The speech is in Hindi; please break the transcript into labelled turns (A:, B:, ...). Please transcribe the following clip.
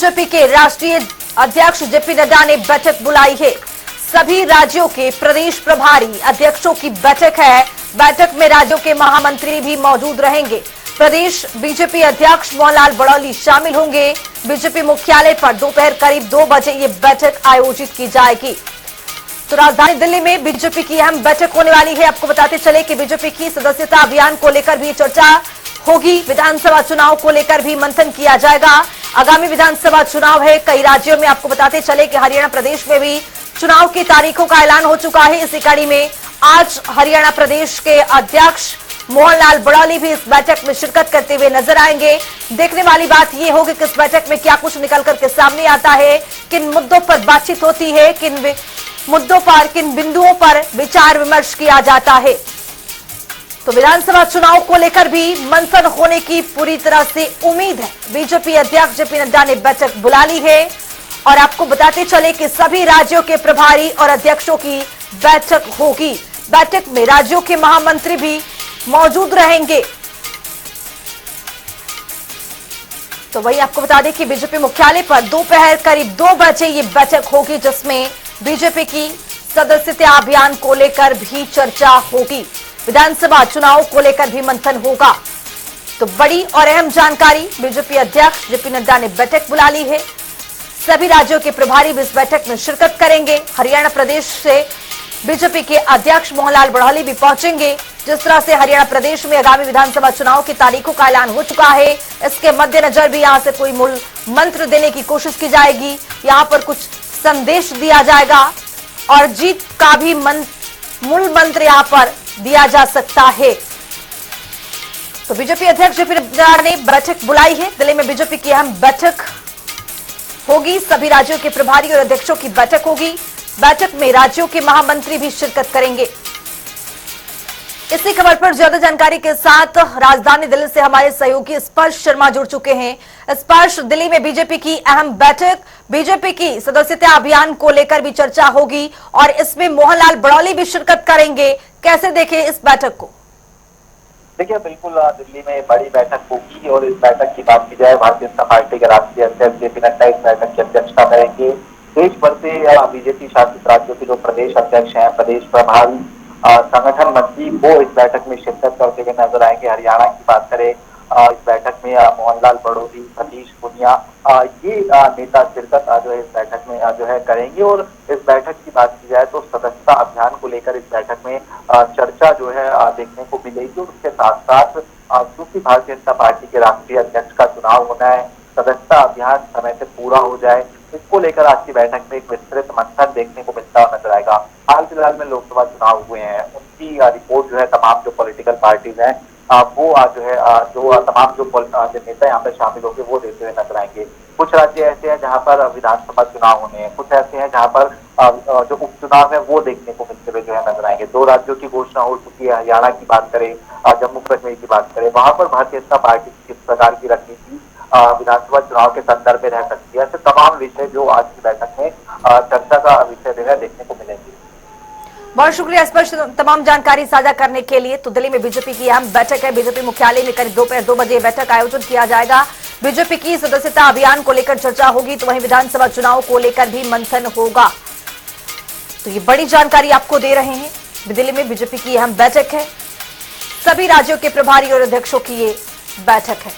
A: बीजेपी के राष्ट्रीय अध्यक्ष जेपी नड्डा ने बैठक बुलाई है। सभी राज्यों के प्रदेश प्रभारी अध्यक्षों की बैठक है। बैठक में राज्यों के महामंत्री भी मौजूद रहेंगे। प्रदेश बीजेपी अध्यक्ष मोहनलाल बड़ौली शामिल होंगे। बीजेपी मुख्यालय पर दोपहर करीब 2 बजे ये बैठक आयोजित की जाएगी। तो राजधानी दिल्ली में बीजेपी की अहम बैठक होने वाली है। आपको बताते चले कि बीजेपी की सदस्यता अभियान को लेकर भी चर्चा होगी। विधानसभा चुनाव को लेकर भी मंथन किया जाएगा। आगामी विधानसभा चुनाव है। कई राज्यों में आपको बताते चले कि हरियाणा प्रदेश में भी चुनाव की तारीखों का ऐलान हो चुका है। इसी कड़ी में आज हरियाणा प्रदेश के अध्यक्ष मोहनलाल बड़ौली भी इस बैठक में शिरकत करते हुए नजर आएंगे। देखने वाली बात यह होगी कि इस बैठक में क्या कुछ निकल करके सामने आता है, किन मुद्दों पर बातचीत होती है, किन मुद्दों पर, किन बिंदुओं पर विचार विमर्श किया जाता है। तो विधानसभा चुनाव को लेकर भी मंथन होने की पूरी तरह से उम्मीद है। बीजेपी अध्यक्ष जेपी नड्डा ने बैठक बुला ली है और आपको बताते चले कि सभी राज्यों के प्रभारी और अध्यक्षों की बैठक होगी। बैठक में राज्यों के महामंत्री भी मौजूद रहेंगे। तो वही आपको बता दें कि बीजेपी मुख्यालय पर दोपहर करीब 2 बजे ये बैठक होगी, जिसमें बीजेपी की सदस्यता अभियान को लेकर भी चर्चा होगी। विधानसभा चुनाव को लेकर भी मंथन होगा। तो बड़ी और अहम जानकारी, बीजेपी अध्यक्ष जेपी नड्डा ने बैठक बुला ली है। सभी राज्यों के प्रभारी भी इस बैठक में शिरकत करेंगे। हरियाणा प्रदेश से बीजेपी के अध्यक्ष मोहनलाल बड़ौली भी पहुंचेंगे। जिस तरह से हरियाणा प्रदेश में आगामी विधानसभा चुनाव की तारीखों का ऐलान हो चुका है, इसके मद्देनजर भी यहां से कोई मूल मंत्र देने की कोशिश की जाएगी। यहां पर कुछ संदेश दिया जाएगा और जीत का भी मूल मंत्र यहां पर दिया जा सकता है। तो बीजेपी अध्यक्ष जेपी नड्डा ने बैठक बुलाई है। दिल्ली में बीजेपी की अहम बैठक होगी। सभी राज्यों के प्रभारी और अध्यक्षों की बैठक होगी। बैठक में राज्यों के महामंत्री भी शिरकत करेंगे। इसी खबर पर ज्यादा जानकारी के साथ राजधानी दिल्ली से हमारे सहयोगी स्पर्श शर्मा जुड़ चुके हैं। स्पर्श, दिल्ली में बीजेपी की अहम बैठक, बीजेपी की सदस्यता अभियान को लेकर भी चर्चा होगी और इसमें मोहनलाल बड़ौली भी शिरकत करेंगे। कैसे देखें इस बैठक को?
B: देखिए, बिल्कुल दिल्ली में बड़ी बैठक होगी और इस बैठक की बात की जाए, भारतीय जनता पार्टी के राष्ट्रीय अध्यक्ष जेपी नड्डा इस बैठक की अध्यक्षता करेंगे। देश भर से बीजेपी शासित राज्यों के जो प्रदेश अध्यक्ष हैं, प्रदेश प्रभारी, संगठन मंत्री, वो इस बैठक में शिरकत करते हुए नजर आएंगे। हरियाणा की बात करें, इस बैठक में मोहनलाल बड़ौली, सतीश पूनिया, ये नेता शिरकत जो है इस बैठक में जो है करेंगे। और इस बैठक की बात की जाए तो सदस्यता अभियान को लेकर इस बैठक में चर्चा जो है देखने को मिलेगी। और उसके साथ साथ क्योंकि भारतीय जनता पार्टी के राष्ट्रीय अध्यक्ष का चुनाव होना है, सदस्यता अभियान समय से पूरा हो जाए, इसको लेकर आज की बैठक में एक विस्तृत मंथन देखने को मिलता नजर आएगा। हाल फिलहाल में लोकसभा चुनाव हुए हैं, उनकी रिपोर्ट जो है तमाम जो पॉलिटिकल पार्टीज हैं वो जो है जो तमाम जो नेता यहाँ पे शामिल होंगे वो देते हुए नजर आएंगे। कुछ राज्य ऐसे हैं जहाँ पर विधानसभा चुनाव होने हैं, कुछ ऐसे हैं जहाँ पर जो उपचुनाव है वो देखने को मिलते हुए जो है नजर आएंगे। 2 राज्यों की घोषणा हो चुकी है। हरियाणा की बात करें, जम्मू कश्मीर की बात करें, वहां पर भारतीय जनता पार्टी की किस प्रकार की रणनीति विधानसभा चुनाव के संदर्भ में रह सकती है, ऐसे तमाम विषय जो आज की बैठक में चर्चा का विषय जो है देखने को मिलेंगे।
A: बहुत शुक्रिया स्पर्श, तमाम जानकारी साझा करने के लिए। तो दिल्ली में बीजेपी की अहम बैठक है। बीजेपी मुख्यालय में करीब दोपहर 2 बजे बैठक आयोजित किया जाएगा। बीजेपी की सदस्यता अभियान को लेकर चर्चा होगी, तो वहीं विधानसभा चुनाव को लेकर भी मंथन होगा। तो ये बड़ी जानकारी आपको दे रहे हैं। दिल्ली में बीजेपी की अहम बैठक है। सभी राज्यों के प्रभारी और अध्यक्षों की ये बैठक है।